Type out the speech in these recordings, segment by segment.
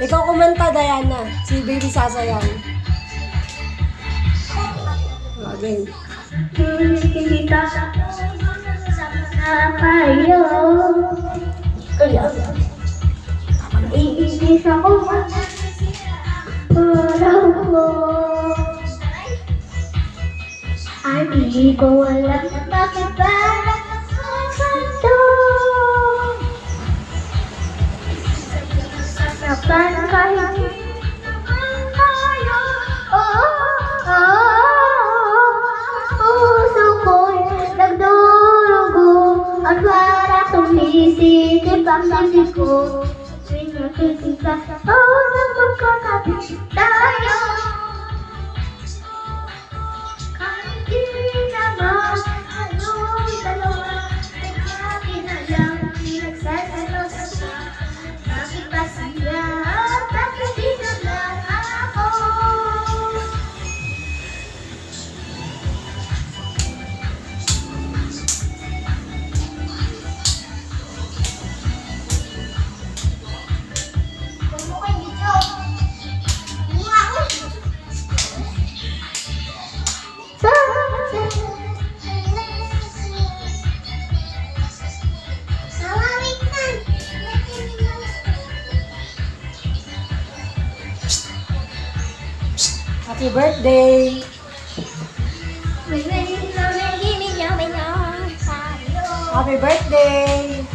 Ikaw kumanta, Diana. Si Baby sasayaw. Again. Kita sama kayo. Iibig ako parang ko. Hindi ko alam na bakit ba nakakanto. Sasaktan kahit kayo. Puso ko'y nagdurugo at parang sumisikip ang sisi ko. Tuwing nakikita na magkakapit tayo. Kahit di naman anong dalawa, nagsabi na lang pinagsasalo sa bakit ba sila at bakit di na lang ako. Happy birthday! Happy birthday!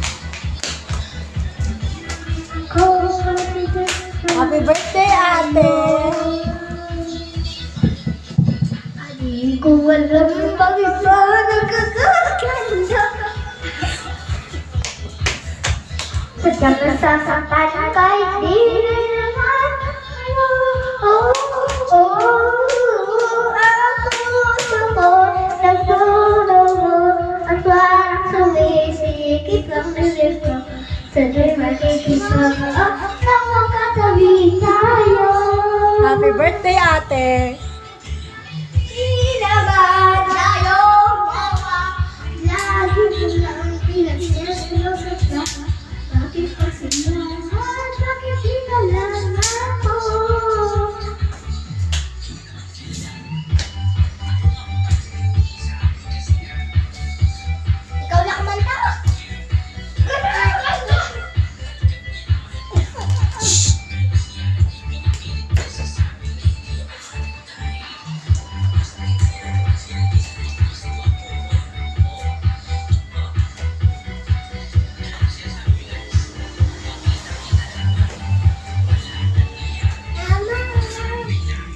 Happy birthday, ate! Hindi ko alam bakit ba nagkakaganda. Sadyang nasasaktan kahit di naman. Ang puso ko nagdurugo at parang sumisikip ang bibig ko. Sadyang makikita na magkatabi tayo. Happy birthday, ate! Naman tayong dalawa, lagi mo lang pinagsasalosa. Bakit pa sila at bakit di na lang ako? Ikaw na kumanta?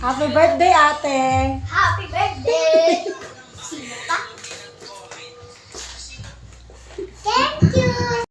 Happy birthday, ate! Happy birthday!